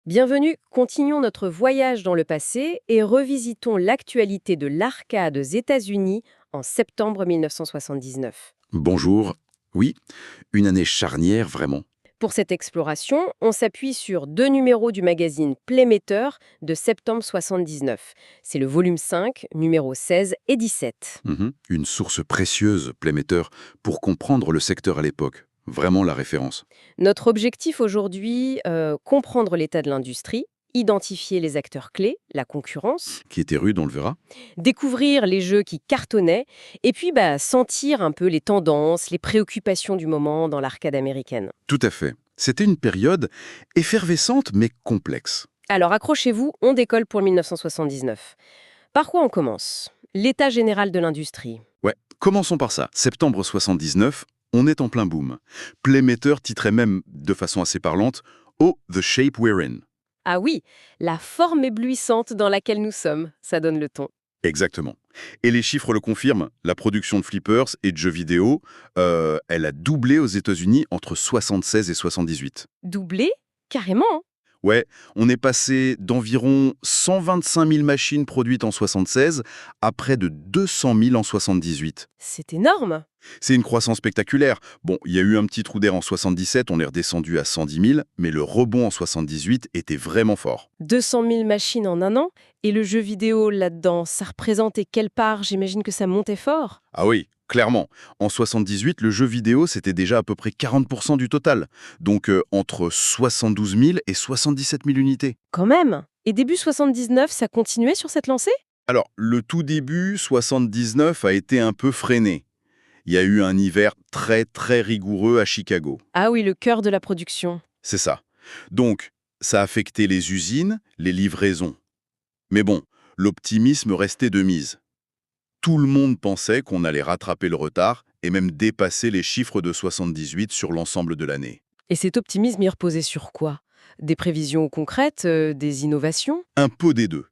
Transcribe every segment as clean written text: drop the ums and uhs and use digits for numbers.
Bienvenue, continuons notre voyage dans le passé et revisitons l'actualité de l'arcade aux États-Unis en septembre 1979. Bonjour. Oui, une année charnière vraiment. Pour cette exploration, on s'appuie sur deux numéros du magazine Playmater de septembre 79. C'est le volume 5, numéros 16 et 17. Une source précieuse, Playmater, pour comprendre le secteur à l'époque. Vraiment la référence. Notre objectif aujourd'hui, comprendre l'état de l'industrie, identifier les acteurs clés, la concurrence, Qui était rude, on le verra. découvrir les jeux qui cartonnaient, et puis sentir un peu les tendances, les préoccupations du moment dans l'arcade américaine. Tout à fait. C'était une période effervescente mais complexe. Alors accrochez-vous, on décolle pour 1979. Par quoi on commence? L'état général de l'industrie. Ouais, commençons par ça. Septembre 79, on est en plein boom. Playmater titrait même, de façon assez parlante, Oh, the shape we're in. Ah oui, la forme éblouissante dans laquelle nous sommes, ça donne le ton. Exactement. Et les chiffres le confirment, la production de flippers et de jeux vidéo, elle a doublé aux États-Unis entre 76 et 78. Doublé? Carrément, hein. Ouais, on est passé d'environ 125 000 machines produites en 76 à près de 200 000 en 78. C'est énorme. C'est une croissance spectaculaire. Bon, il y a eu un petit trou d'air en 77, on est redescendu à 110 000, mais le rebond en 78 était vraiment fort. 200 000 machines en un an, et le jeu vidéo là-dedans, ça représentait quelle part? J'imagine que ça montait fort. Ah oui, clairement. En 78, le jeu vidéo, c'était déjà à peu près 40% du total. Donc entre 72 000 et 77 000 unités. Quand même. Et début 79, ça continuait sur cette lancée? Alors, le tout début, 79, a été un peu freiné. Il y a eu un hiver très très rigoureux à Chicago. Ah oui, le cœur de la production. C'est ça. Donc, ça a affecté les usines, les livraisons. Mais bon, l'optimisme restait de mise. Tout le monde pensait qu'on allait rattraper le retard et même dépasser les chiffres de 78 sur l'ensemble de l'année. Et cet optimisme, il reposait sur quoi? Des prévisions concrètes, des innovations? Un peu des deux.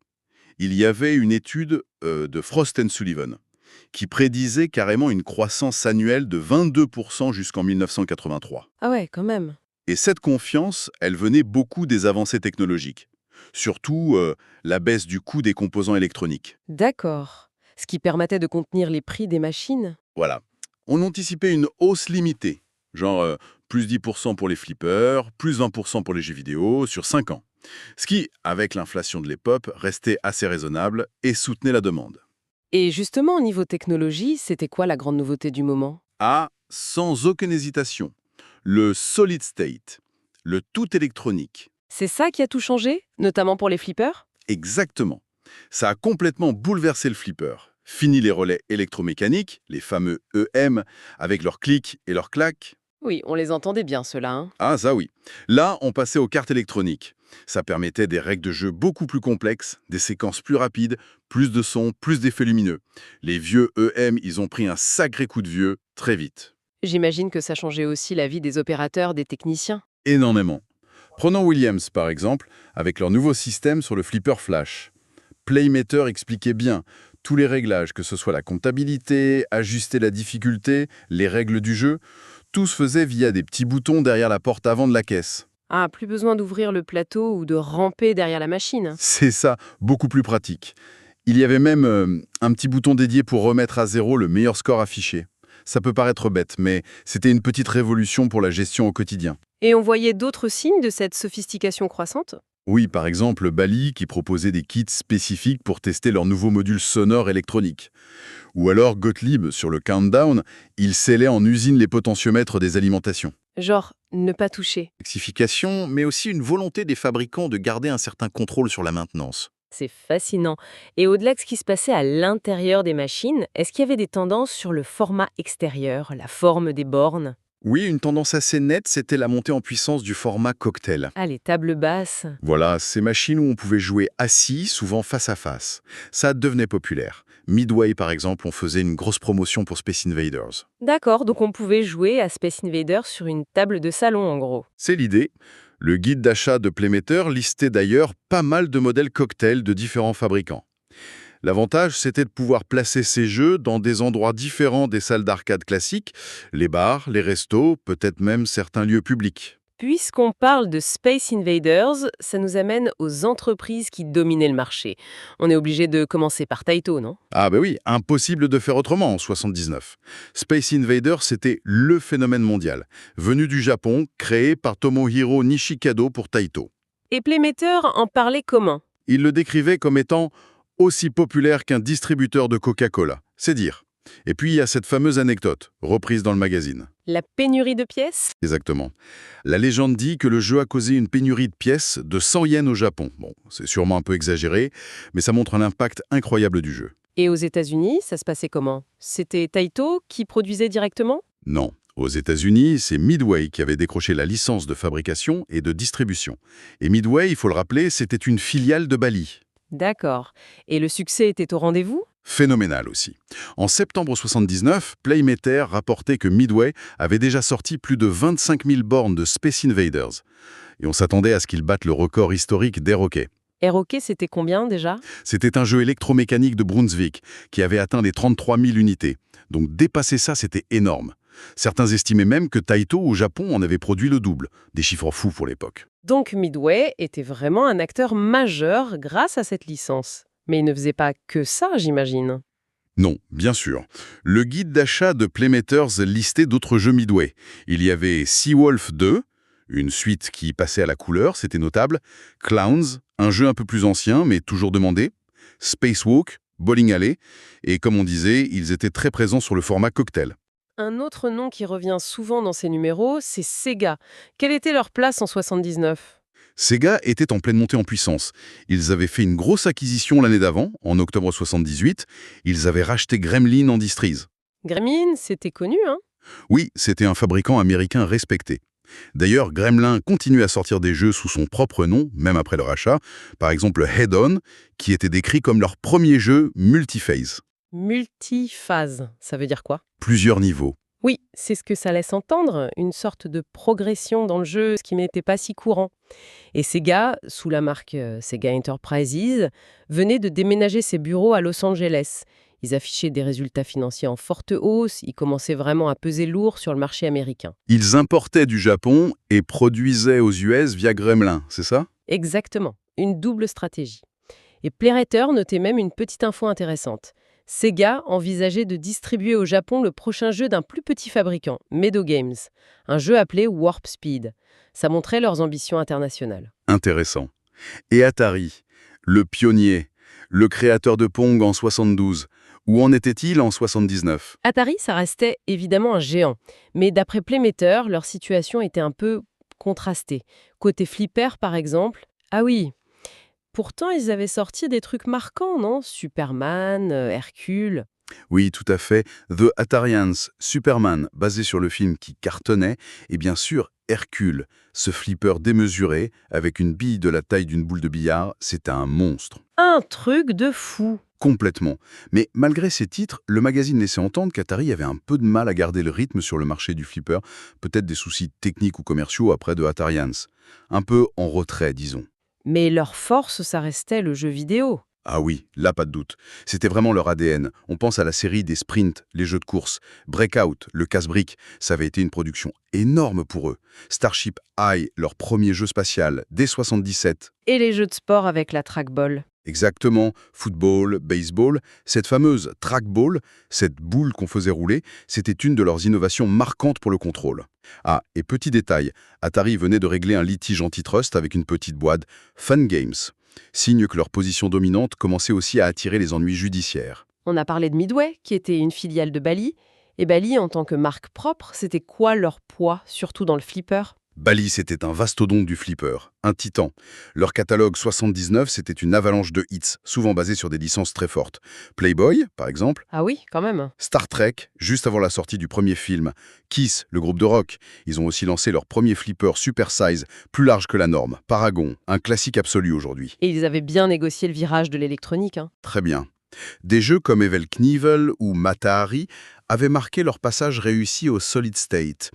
Il y avait une étude de Frost & Sullivan qui prédisait carrément une croissance annuelle de 22% jusqu'en 1983. Ah ouais, quand même. Et cette confiance, elle venait beaucoup des avancées technologiques. Surtout la baisse du coût des composants électroniques. D'accord. Ce qui permettait de contenir les prix des machines? Voilà. On anticipait une hausse limitée, genre plus 10% pour les flippers, plus 20% pour les jeux vidéo sur 5 ans. Ce qui, avec l'inflation de l'époque, restait assez raisonnable et soutenait la demande. Et justement, au niveau technologie, c'était quoi la grande nouveauté du moment? Ah, sans aucune hésitation, le solid state, le tout électronique. C'est ça qui a tout changé, notamment pour les flippers? Exactement. Ça a complètement bouleversé le flipper. Fini les relais électromécaniques, les fameux EM, avec leurs clics et leurs claques. Oui, on les entendait bien, ceux-là, hein. Ah, ça oui. Là, on passait aux cartes électroniques. Ça permettait des règles de jeu beaucoup plus complexes, des séquences plus rapides, plus de sons, plus d'effets lumineux. Les vieux EM, ils ont pris un sacré coup de vieux très vite. J'imagine que ça changeait aussi la vie des opérateurs, des techniciens. Énormément. Prenons Williams, par exemple, avec leur nouveau système sur le flipper flash. Playmater expliquait bien tous les réglages, que ce soit la comptabilité, ajuster la difficulté, les règles du jeu, tout se faisait via des petits boutons derrière la porte avant de la caisse. Ah, plus besoin d'ouvrir le plateau ou de ramper derrière la machine. C'est ça, beaucoup plus pratique. Il y avait même un petit bouton dédié pour remettre à zéro le meilleur score affiché. Ça peut paraître bête, mais c'était une petite révolution pour la gestion au quotidien. Et on voyait d'autres signes de cette sophistication croissante? Oui, par exemple, Bally qui proposait des kits spécifiques pour tester leurs nouveaux modules sonores électroniques. Ou alors Gottlieb, sur le Countdown, il scellait en usine les potentiomètres des alimentations. Genre, ne pas toucher. Flexification, mais aussi une volonté des fabricants de garder un certain contrôle sur la maintenance. C'est fascinant. Et au-delà de ce qui se passait à l'intérieur des machines, est-ce qu'il y avait des tendances sur le format extérieur, la forme des bornes? Oui, une tendance assez nette, c'était la montée en puissance du format cocktail. Ah, les tables basses. Voilà, ces machines où on pouvait jouer assis, souvent face à face. Ça devenait populaire. Midway, par exemple, on faisait une grosse promotion pour Space Invaders. D'accord, donc on pouvait jouer à Space Invaders sur une table de salon en gros. C'est l'idée. Le guide d'achat de Playmater listait d'ailleurs pas mal de modèles cocktails de différents fabricants. L'avantage, c'était de pouvoir placer ces jeux dans des endroits différents des salles d'arcade classiques, les bars, les restos, peut-être même certains lieux publics. Puisqu'on parle de Space Invaders, ça nous amène aux entreprises qui dominaient le marché. On est obligé de commencer par Taito, non? Ah ben oui, impossible de faire autrement en 79. Space Invader, c'était le phénomène mondial, venu du Japon, créé par Tomohiro Nishikado pour Taito. Et Playmater en parlait comment? Il le décrivait comme étant aussi populaire qu'un distributeur de Coca-Cola, c'est dire. Et puis il y a cette fameuse anecdote, reprise dans le magazine. La pénurie de pièces? Exactement. La légende dit que le jeu a causé une pénurie de pièces de 100 yens au Japon. Bon, c'est sûrement un peu exagéré, mais ça montre l'impact incroyable du jeu. Et aux États-Unis, ça se passait comment? C'était Taito qui produisait directement? Non. Aux États-Unis, c'est Midway qui avait décroché la licence de fabrication et de distribution. Et Midway, il faut le rappeler, c'était une filiale de Bally. D'accord. Et le succès était au rendez-vous? Phénoménal aussi. En septembre 79, Playmater rapportait que Midway avait déjà sorti plus de 25 000 bornes de Space Invaders. Et on s'attendait à ce qu'il batte le record historique d'Air-Hockey. Air-Hockey, c'était combien déjà? C'était un jeu électromécanique de Brunswick qui avait atteint les 33 000 unités. Donc dépasser ça, c'était énorme. Certains estimaient même que Taito au Japon en avait produit le double. Des chiffres fous pour l'époque. Donc Midway était vraiment un acteur majeur grâce à cette licence. Mais il ne faisait pas que ça, j'imagine. Non, bien sûr. Le guide d'achat de Playmakers listait d'autres jeux Midway. Il y avait Seawolf 2, une suite qui passait à la couleur, c'était notable. Clowns, un jeu un peu plus ancien mais toujours demandé. Spacewalk, Bowling Alley. Et comme on disait, ils étaient très présents sur le format cocktail. Un autre nom qui revient souvent dans ces numéros, c'est Sega. Quelle était leur place en 79? Sega était en pleine montée en puissance. Ils avaient fait une grosse acquisition l'année d'avant, en octobre 78. Ils avaient racheté Gremlin en Distries. Gremlin, c'était connu, hein? Oui, c'était un fabricant américain respecté. D'ailleurs, Gremlin continue à sortir des jeux sous son propre nom, même après le rachat. Par exemple, Head On, qui était décrit comme leur premier jeu multiphase. Multiphase, ça veut dire quoi? Plusieurs niveaux. Oui, c'est ce que ça laisse entendre, une sorte de progression dans le jeu, ce qui n'était pas si courant. Et Sega, sous la marque Sega Enterprises, venait de déménager ses bureaux à Los Angeles. Ils affichaient des résultats financiers en forte hausse, ils commençaient vraiment à peser lourd sur le marché américain. Ils importaient du Japon et produisaient aux US via Gremlin, c'est ça? Exactement, une double stratégie. Et Playmater notait même une petite info intéressante. Sega envisageait de distribuer au Japon le prochain jeu d'un plus petit fabricant, Meadow Games, un jeu appelé Warp Speed. Ça montrait leurs ambitions internationales. Intéressant. Et Atari, le pionnier, le créateur de Pong en 72, où en était-il en 79? Atari, ça restait évidemment un géant, mais d'après Playmater, leur situation était un peu contrastée. Côté flipper, par exemple, ah oui, pourtant ils avaient sorti des trucs marquants, non? Superman, Hercule. Oui, tout à fait. The Atarians, Superman, basé sur le film qui cartonnait, et bien sûr Hercule, ce flipper démesuré, avec une bille de la taille d'une boule de billard, c'était un monstre. Un truc de fou. Complètement. Mais malgré ces titres, le magazine laissait entendre qu'Atari avait un peu de mal à garder le rythme sur le marché du flipper, peut-être des soucis techniques ou commerciaux après de Atarians. Un peu en retrait, disons. Mais leur force, ça restait le jeu vidéo. Ah oui, là pas de doute. C'était vraiment leur ADN. On pense à la série des sprints, les jeux de course. Breakout, le casse-brique, ça avait été une production énorme pour eux. Starship Eye, leur premier jeu spatial, dès 77. Et les jeux de sport avec la trackball. Exactement, football, baseball, cette fameuse trackball, cette boule qu'on faisait rouler, c'était une de leurs innovations marquantes pour le contrôle. Ah, et petit détail, Atari venait de régler un litige antitrust avec une petite boîte, Fun Games. Signe que leur position dominante commençait aussi à attirer les ennuis judiciaires. On a parlé de Midway, qui était une filiale de Bally. Et Bally, en tant que marque propre, c'était quoi leur poids, surtout dans le flipper? Bally, c'était un mastodonte du flipper, un titan. Leur catalogue 79, c'était une avalanche de hits, souvent basés sur des licences très fortes. Playboy, par exemple. Ah oui, quand même. Star Trek, juste avant la sortie du premier film. Kiss, le groupe de rock. Ils ont aussi lancé leur premier flipper super size, plus large que la norme. Paragon, un classique absolu aujourd'hui. Et ils avaient bien négocié le virage de l'électronique. Très bien. Des jeux comme Evel Knievel ou Mata-Hari avaient marqué leur passage réussi au Solid State.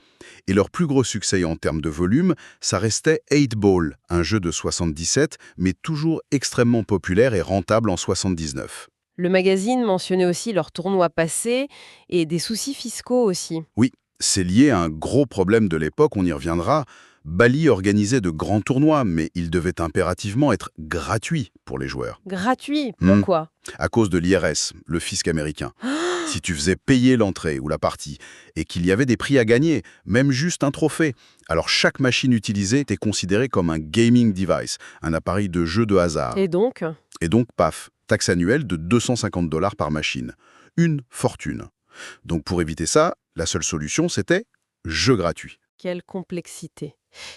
Et leur plus gros succès en termes de volume, ça restait 8 Ball, un jeu de 77, mais toujours extrêmement populaire et rentable en 79. Le magazine mentionnait aussi leurs tournois passés et des soucis fiscaux aussi. Oui, c'est lié à un gros problème de l'époque, on y reviendra. Bally organisait de grands tournois, mais ils devaient impérativement être gratuits pour les joueurs. Gratuit, Hmm. pourquoi? À cause de l'IRS, le fisc américain. Si tu faisais payer l'entrée ou la partie, et qu'il y avait des prix à gagner, même juste un trophée, alors chaque machine utilisée était considérée comme un gaming device, un appareil de jeu de hasard. Et donc? Et donc, paf, taxe annuelle de 250 $ par machine. Une fortune. Donc pour éviter ça, la seule solution, c'était jeu gratuit. Quelle complexité.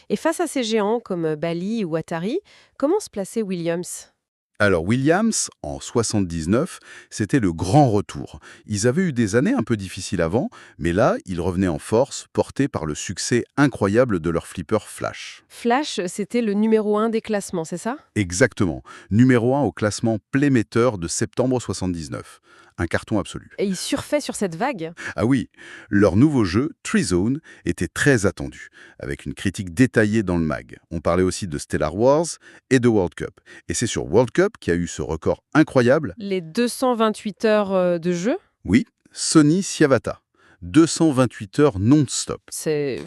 Et face à ces géants comme Bally ou Atari, comment se plaçait Williams? Alors Williams, en 79, c'était le grand retour. Ils avaient eu des années un peu difficiles avant, mais là, ils revenaient en force, portés par le succès incroyable de leur flipper Flash. Flash, c'était le numéro 1 des classements, c'est ça? Exactement. Numéro 1 au classement Playmater de septembre 79. Un carton absolu. Et ils surfaient sur cette vague? Ah oui, leur nouveau jeu, Treezone, était très attendu, avec une critique détaillée dans le mag. On parlait aussi de Stellar Wars et de World Cup. Et c'est sur World Cup qui a eu ce record incroyable. Les 228 heures de jeu? Oui, Sony Siavata. 228 heures non-stop. C'est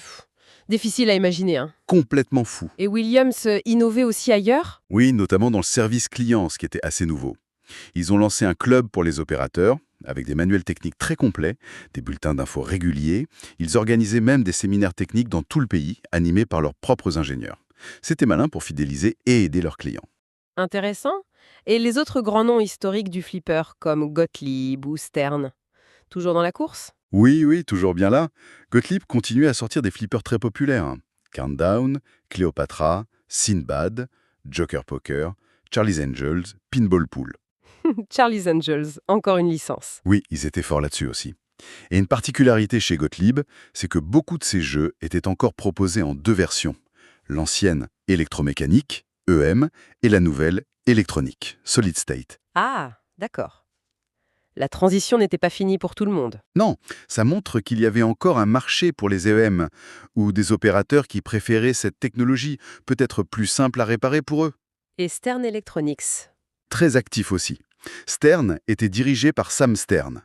difficile à imaginer, hein. Complètement fou. Et Williams innovait aussi ailleurs? Oui, notamment dans le service client, ce qui était assez nouveau. Ils ont lancé un club pour les opérateurs, avec des manuels techniques très complets, des bulletins d'infos réguliers. Ils organisaient même des séminaires techniques dans tout le pays, animés par leurs propres ingénieurs. C'était malin pour fidéliser et aider leurs clients. Intéressant. Et les autres grands noms historiques du flipper, comme Gottlieb ou Stern, toujours dans la course? Oui, oui, toujours bien là. Gottlieb continuait à sortir des flippers très populaires. Countdown, Cléopatra, Sinbad, Joker Poker, Charlie's Angels, Pinball Pool. Charlie's Angels, encore une licence. Oui, ils étaient forts là-dessus aussi. Et une particularité chez Gottlieb, c'est que beaucoup de ces jeux étaient encore proposés en deux versions. L'ancienne électromécanique, EM, et la nouvelle électronique, Solid State. Ah, d'accord. La transition n'était pas finie pour tout le monde. Non, ça montre qu'il y avait encore un marché pour les EM, ou des opérateurs qui préféraient cette technologie, peut-être plus simple à réparer pour eux. Et Stern Electronics. Très actif aussi. Stern était dirigé par Sam Stern.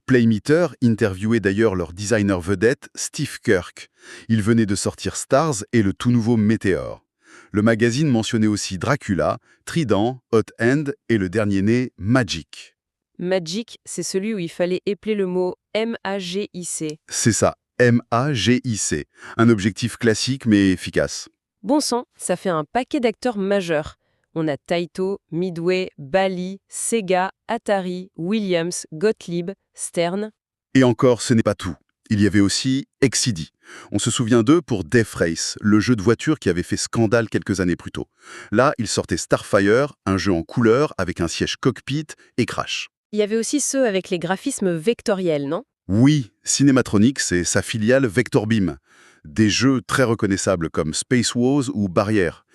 Playmeter interviewait d'ailleurs leur designer vedette, Steve Kirk. Il venait de sortir Stars et le tout nouveau Meteor. Le magazine mentionnait aussi Dracula, Trident, Hot End et le dernier-né, Magic. Magic, c'est celui où il fallait épeler le mot M-A-G-I-C. C'est ça, M-A-G-I-C. Un objectif classique mais efficace. Bon sang, ça fait un paquet d'acteurs majeurs. On a Taito, Midway, Bally, Sega, Atari, Williams, Gottlieb, Stern. Et encore, ce n'est pas tout. Il y avait aussi Exidy. On se souvient d'eux pour Death Race, le jeu de voiture qui avait fait scandale quelques années plus tôt. Là, ils sortaient Starfire, un jeu en couleur avec un siège cockpit et Crash. Il y avait aussi ceux avec les graphismes vectoriels, non? Oui, Cinematronics et sa filiale Vectorbeam. Des jeux très reconnaissables comme Space Wars ou Barrière.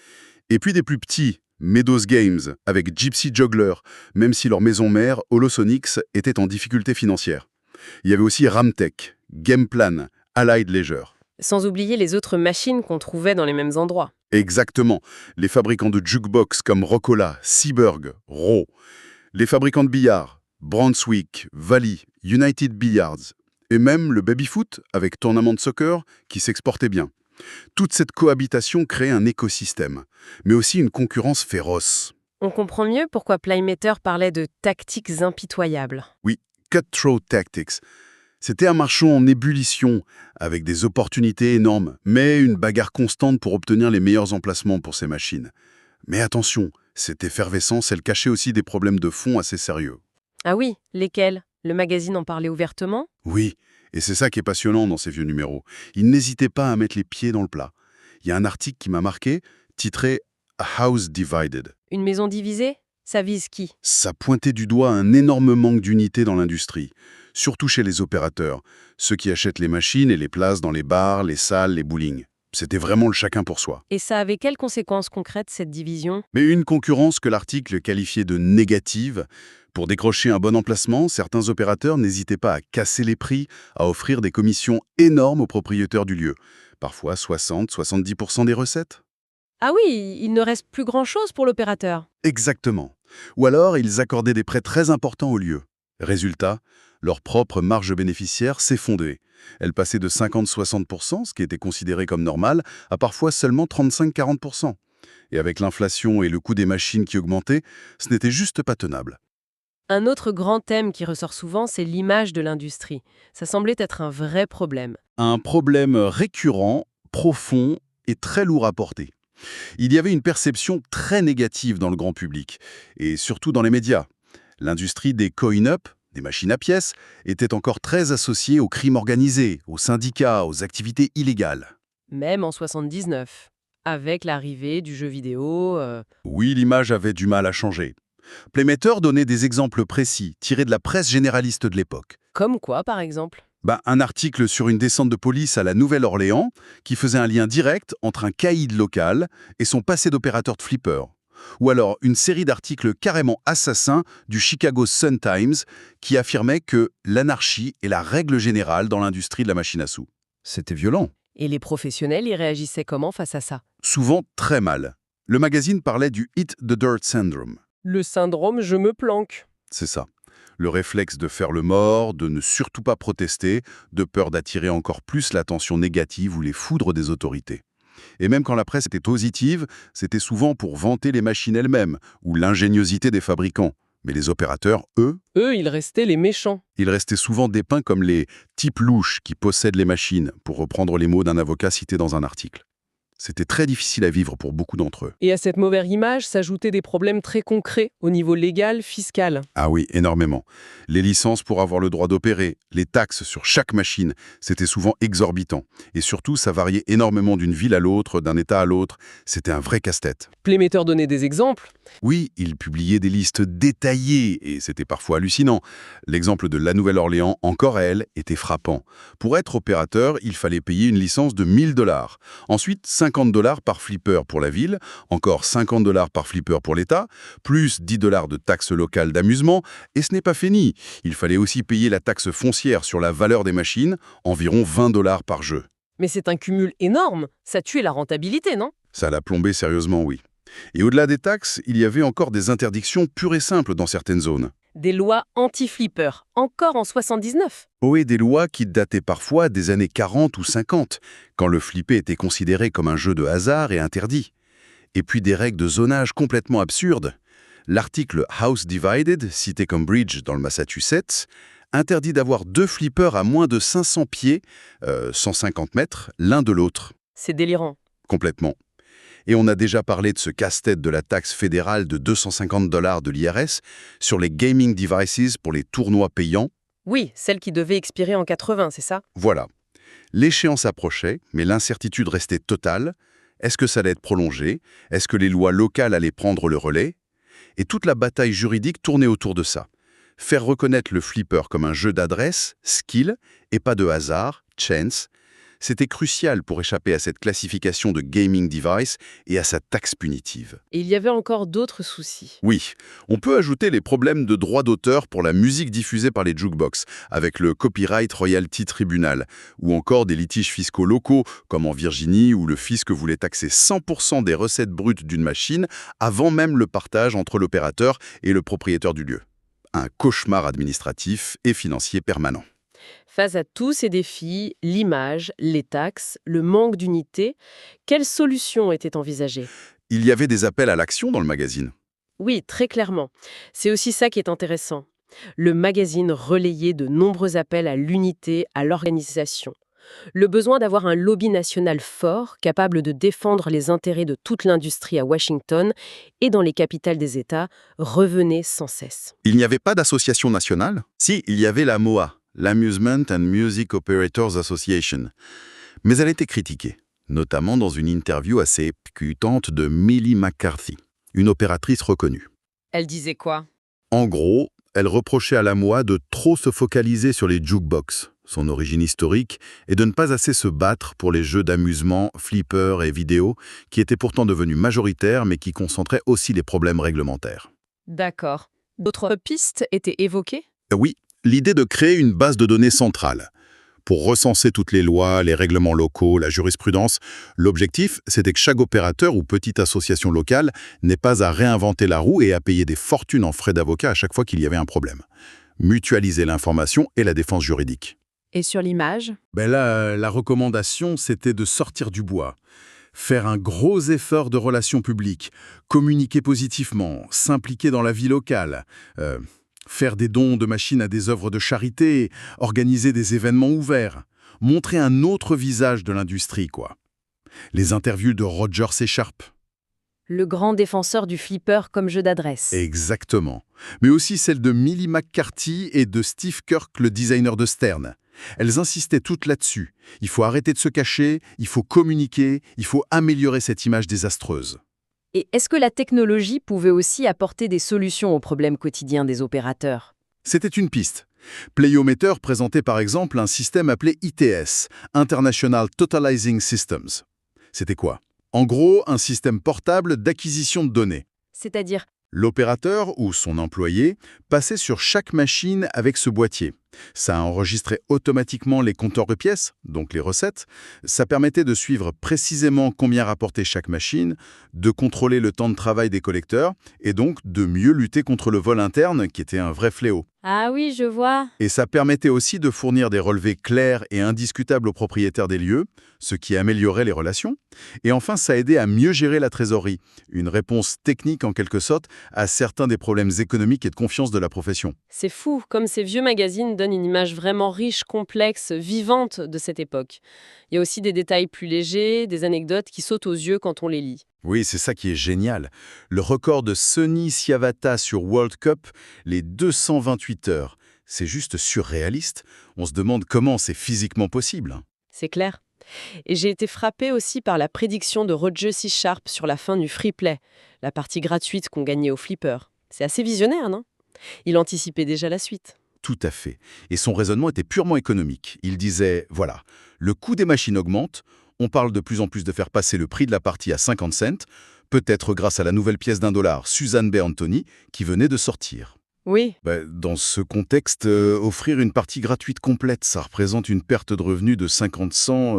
Et puis des plus petits, Meadows Games, avec Gypsy Juggler, même si leur maison mère, Holosonics, était en difficulté financière. Il y avait aussi Ramtech, Gameplan, Allied Leisure. Sans oublier les autres machines qu'on trouvait dans les mêmes endroits. Exactement. Les fabricants de jukebox comme Rockola, Seaburg, Raw. Les fabricants de billard, Brunswick, Valley, United Billiards. Et même le baby-foot avec Tournament Soccer qui s'exportait bien. Toute cette cohabitation créait un écosystème, mais aussi une concurrence féroce. On comprend mieux pourquoi Playmater parlait de tactiques impitoyables. Oui, cutthroat tactics. C'était un marché en ébullition, avec des opportunités énormes, mais une bagarre constante pour obtenir les meilleurs emplacements pour ces machines. Mais attention, cette effervescence, elle cachait aussi des problèmes de fond assez sérieux. Ah oui, lesquels? Le magazine en parlait ouvertement? Oui, et c'est ça qui est passionnant dans ces vieux numéros. Ils n'hésitaient pas à mettre les pieds dans le plat. Il y a un article qui m'a marqué, titré « A House Divided ». Une maison divisée? Ça vise qui? Ça pointait du doigt un énorme manque d'unité dans l'industrie, surtout chez les opérateurs, ceux qui achètent les machines et les placent dans les bars, les salles, les bowling. C'était vraiment le chacun pour soi. Et ça avait quelles conséquences concrètes, cette division? Mais une concurrence que l'article qualifiait de négative. Pour décrocher un bon emplacement, certains opérateurs n'hésitaient pas à casser les prix, à offrir des commissions énormes aux propriétaires du lieu. Parfois 60-70% des recettes. Ah oui, il ne reste plus grand-chose pour l'opérateur. Exactement. Ou alors, ils accordaient des prêts très importants au lieu. Résultat, leur propre marge bénéficiaire s'effondrait. Elle passait de 50-60%, ce qui était considéré comme normal, à parfois seulement 35-40%. Et avec l'inflation et le coût des machines qui augmentaient, ce n'était juste pas tenable. Un autre grand thème qui ressort souvent, c'est l'image de l'industrie. Ça semblait être un vrai problème. Un problème récurrent, profond et très lourd à porter. Il y avait une perception très négative dans le grand public, et surtout dans les médias. L'industrie des coin-up, des machines à pièces, était encore très associée au crime organisé, aux syndicats, aux activités illégales. Même en 79, avec l'arrivée du jeu vidéo. Oui, l'image avait du mal à changer. Playmater donnait des exemples précis, tirés de la presse généraliste de l'époque. Comme quoi, par exemple? Un article sur une descente de police à la Nouvelle-Orléans qui faisait un lien direct entre un caïd local et son passé d'opérateur de flipper. Ou alors une série d'articles carrément assassins du Chicago Sun-Times qui affirmait que l'anarchie est la règle générale dans l'industrie de la machine à sous. C'était violent. Et les professionnels y réagissaient comment face à ça? Souvent très mal. Le magazine parlait du Hit the Dirt Syndrome. Le syndrome je me planque. C'est ça. Le réflexe de faire le mort, de ne surtout pas protester, de peur d'attirer encore plus l'attention négative ou les foudres des autorités. Et même quand la presse était positive, c'était souvent pour vanter les machines elles-mêmes ou l'ingéniosité des fabricants. Mais les opérateurs, eux, Ils restaient les méchants. ils restaient souvent dépeints comme les types louches qui possèdent les machines, pour reprendre les mots d'un avocat cité dans un article. C'était très difficile à vivre pour beaucoup d'entre eux. Et à cette mauvaise image s'ajoutaient des problèmes très concrets au niveau légal, fiscal. Ah oui, énormément. Les licences pour avoir le droit d'opérer, les taxes sur chaque machine, c'était souvent exorbitant. Et surtout, ça variait énormément d'une ville à l'autre, d'un État à l'autre. C'était un vrai casse-tête. Playmater donnait des exemples. Oui, il publiait des listes détaillées, et c'était parfois hallucinant. L'exemple de la Nouvelle-Orléans, encore elle, était frappant. Pour être opérateur, il fallait payer une licence de 1 000 $. Ensuite, 50 $ par flipper pour la ville, encore 50 $ par flipper pour l'État, plus 10 $ de taxes locales d'amusement, et ce n'est pas fini. Il fallait aussi payer la taxe foncière sur la valeur des machines, environ 20 $ par jeu. Mais c'est un cumul énorme. Ça tuait la rentabilité, non? Ça l'a plombé sérieusement, oui. Et au-delà des taxes, il y avait encore des interdictions pures et simples dans certaines zones. Des lois anti-flipper, encore en 79. Oui, des lois qui dataient parfois des années 40 ou 50, quand le flipper était considéré comme un jeu de hasard et interdit. Et puis des règles de zonage complètement absurdes. L'article House Divided, cité comme Bridge dans le Massachusetts, interdit d'avoir 2 flippers à moins de 500 pieds, 150 mètres, l'un de l'autre. C'est délirant. Complètement. Et on a déjà parlé de ce casse-tête de la taxe fédérale de 250 $ de l'IRS sur les gaming devices pour les tournois payants. Oui, celle qui devait expirer en 80, c'est ça? Voilà. L'échéance approchait, mais l'incertitude restait totale. Est-ce que ça allait être prolongé? Est-ce que les lois locales allaient prendre le relais? Et toute la bataille juridique tournait autour de ça. Faire reconnaître le flipper comme un jeu d'adresse, skill, et pas de hasard, chance, c'était crucial pour échapper à cette classification de gaming device et à sa taxe punitive. Et il y avait encore d'autres soucis. Oui, on peut ajouter les problèmes de droit d'auteur pour la musique diffusée par les jukebox, avec le Copyright Royalty Tribunal, ou encore des litiges fiscaux locaux, comme en Virginie, où le fisc voulait taxer 100% des recettes brutes d'une machine avant même le partage entre l'opérateur et le propriétaire du lieu. Un cauchemar administratif et financier permanent. Face à tous ces défis, l'image, les taxes, le manque d'unité, quelles solutions étaient envisagées? Il y avait des appels à l'action dans le magazine. Oui, très clairement. C'est aussi ça qui est intéressant. Le magazine relayait de nombreux appels à l'unité, à l'organisation. Le besoin d'avoir un lobby national fort, capable de défendre les intérêts de toute l'industrie à Washington et dans les capitales des États, revenait sans cesse. Il n'y avait pas d'association nationale? Si, il y avait la MOA, l'Amusement and Music Operators Association. Mais elle était critiquée, notamment dans une interview assez percutante de Millie McCarthy, une opératrice reconnue. Elle disait quoi? En gros, elle reprochait à la MOA de trop se focaliser sur les jukebox, son origine historique, et de ne pas assez se battre pour les jeux d'amusement, flipper et vidéo, qui étaient pourtant devenus majoritaires mais qui concentraient aussi les problèmes réglementaires. D'accord. D'autres pistes étaient évoquées? Oui, l'idée de créer une base de données centrale. Pour recenser toutes les lois, les règlements locaux, la jurisprudence, l'objectif, c'était que chaque opérateur ou petite association locale n'ait pas à réinventer la roue et à payer des fortunes en frais d'avocat à chaque fois qu'il y avait un problème. mutualiser l'information et la défense juridique. Et sur l'image? Ben là, la recommandation, c'était de sortir du bois. Faire un gros effort de relations publiques, communiquer positivement, s'impliquer dans la vie locale, faire des dons de machines à des œuvres de charité, organiser des événements ouverts, montrer un autre visage de l'industrie, quoi. Les interviews de Roger C. Sharp. Le grand défenseur du flipper comme jeu d'adresse. Exactement. Mais aussi celles de Millie McCarthy et de Steve Kirk, le designer de Stern. Elles insistaient toutes là-dessus. Il faut arrêter de se cacher, il faut communiquer, il faut améliorer cette image désastreuse. Et est-ce que la technologie pouvait aussi apporter des solutions aux problèmes quotidiens des opérateurs? C'était une piste. Playmeter présentait par exemple un système appelé ITS, International Totalizing Systems. C'était quoi? En gros, un système portable d'acquisition de données. C'est-à-dire, L'opérateur ou son employé passait sur chaque machine avec ce boîtier. Ça enregistrait automatiquement les compteurs de pièces, donc les recettes. Ça permettait de suivre précisément combien rapportait chaque machine, de contrôler le temps de travail des collecteurs et donc de mieux lutter contre le vol interne qui était un vrai fléau. ah oui, je vois. Et ça permettait aussi de fournir des relevés clairs et indiscutables aux propriétaires des lieux, ce qui améliorait les relations. Et enfin, ça aidait à mieux gérer la trésorerie, une réponse technique en quelque sorte à certains des problèmes économiques et de confiance de la profession. C'est fou, comme ces vieux magazines donnent une image vraiment riche, complexe, vivante de cette époque. Il y a aussi des détails plus légers, des anecdotes qui sautent aux yeux quand on les lit. Oui, c'est ça qui est génial. Le record de Sonny Siavata sur World Cup, les 228 heures, c'est juste surréaliste. On se demande comment c'est physiquement possible. C'est clair. Et j'ai été frappée aussi par la prédiction de Roger C. Sharp sur la fin du free play, la partie gratuite qu'on gagnait au flipper. C'est assez visionnaire, non? Il anticipait déjà la suite. Tout à fait. Et son raisonnement était purement économique. Il disait, voilà, le coût des machines augmente, on parle de plus en plus de faire passer le prix de la partie à 50 cents, peut-être grâce à la nouvelle pièce d'$, Suzanne B. Anthony, qui venait de sortir. Oui, Dans ce contexte, offrir une partie gratuite complète, ça représente une perte de revenus de 50 cents,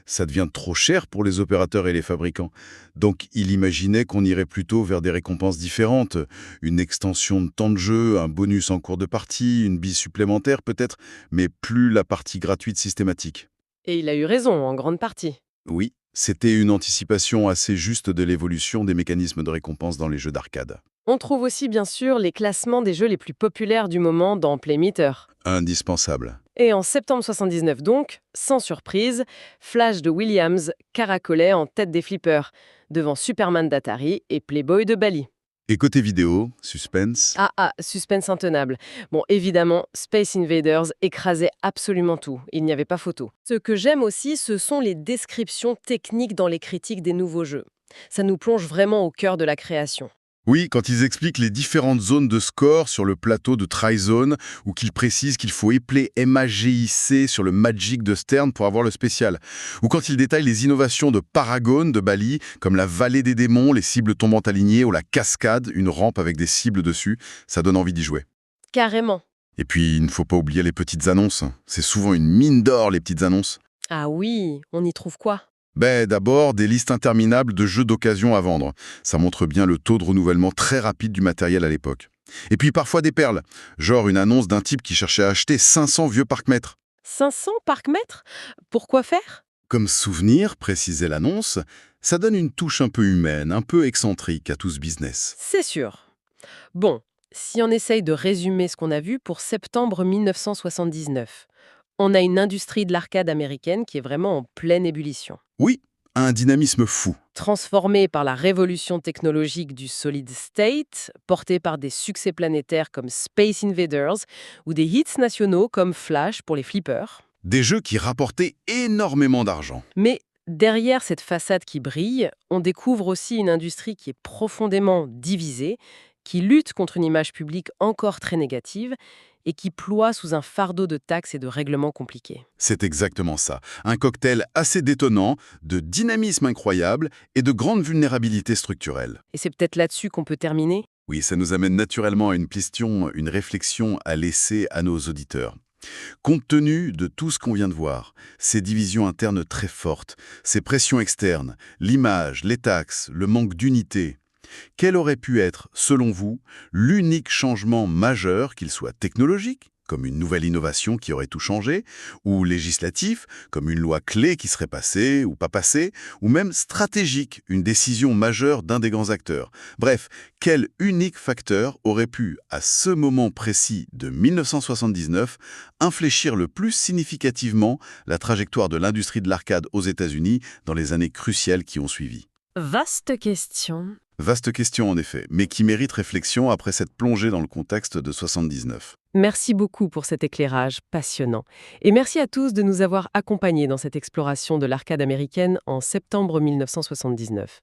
ça devient trop cher pour les opérateurs et les fabricants. Donc il imaginait qu'on irait plutôt vers des récompenses différentes, une extension de temps de jeu, un bonus en cours de partie, une bille supplémentaire peut-être, mais plus la partie gratuite systématique. et il a eu raison en grande partie. Oui, c'était une anticipation assez juste de l'évolution des mécanismes de récompense dans les jeux d'arcade. On trouve aussi bien sûr les classements des jeux les plus populaires du moment dans Playmeter. Indispensable. Et en septembre 79 donc, sans surprise, Flash de Williams caracolait en tête des flippers, devant Superman d'Atari et Playboy de Bally. Et côté vidéo, suspense. Suspense intenable. Bon, évidemment, Space Invaders écrasait absolument tout. Il n'y avait pas photo. Ce que j'aime aussi, ce sont les descriptions techniques dans les critiques des nouveaux jeux. Ça nous plonge vraiment au cœur de la création. Oui, quand ils expliquent les différentes zones de score sur le plateau de Trizone, ou qu'ils précisent qu'il faut épeler MAGIC sur le Magic de Stern pour avoir le spécial. Ou quand ils détaillent les innovations de Paragon de Bally, comme la vallée des démons, les cibles tombant alignées, ou la cascade, une rampe avec des cibles dessus, ça donne envie d'y jouer. Carrément. Et puis, il ne faut pas oublier les petites annonces. C'est souvent une mine d'or, les petites annonces. Ah oui, on y trouve quoi? D'abord, des listes interminables de jeux d'occasion à vendre. Ça montre bien le taux de renouvellement très rapide du matériel à l'époque. Et puis parfois des perles, genre une annonce d'un type qui cherchait à acheter 500 vieux parcs-mètres. 500 parcs-mètres? Pourquoi faire? Comme souvenir, précisait l'annonce, ça donne une touche un peu humaine, un peu excentrique à tout ce business. C'est sûr. Bon, si on essaye de résumer ce qu'on a vu pour septembre 1979, on a une industrie de l'arcade américaine qui est vraiment en pleine ébullition. Oui, un dynamisme fou. Transformée par la révolution technologique du solid state, portée par des succès planétaires comme Space Invaders ou des hits nationaux comme Flash pour les flippers. Des jeux qui rapportaient énormément d'argent. Mais derrière cette façade qui brille, on découvre aussi une industrie qui est profondément divisée, qui lutte contre une image publique encore très négative et qui ploie sous un fardeau de taxes et de règlements compliqués. C'est exactement ça. Un cocktail assez détonnant, de dynamisme incroyable et de grande vulnérabilité structurelle. Et c'est peut-être là-dessus qu'on peut terminer. Oui, ça nous amène naturellement à une question, une réflexion à laisser à nos auditeurs. Compte tenu de tout ce qu'on vient de voir, ces divisions internes très fortes, ces pressions externes, l'image, les taxes, le manque d'unité, Quel aurait pu être, selon vous, l'unique changement majeur, qu'il soit technologique, comme une nouvelle innovation qui aurait tout changé, ou législatif, comme une loi clé qui serait passée ou pas passée, ou même stratégique, une décision majeure d'un des grands acteurs. Bref, quel unique facteur aurait pu, à ce moment précis de 1979, infléchir le plus significativement la trajectoire de l'industrie de l'arcade aux États-Unis dans les années cruciales qui ont suivi? Vaste question. Vaste question en effet, mais qui mérite réflexion après cette plongée dans le contexte de 79. Merci beaucoup pour cet éclairage passionnant. Et merci à tous de nous avoir accompagnés dans cette exploration de l'arcade américaine en septembre 1979.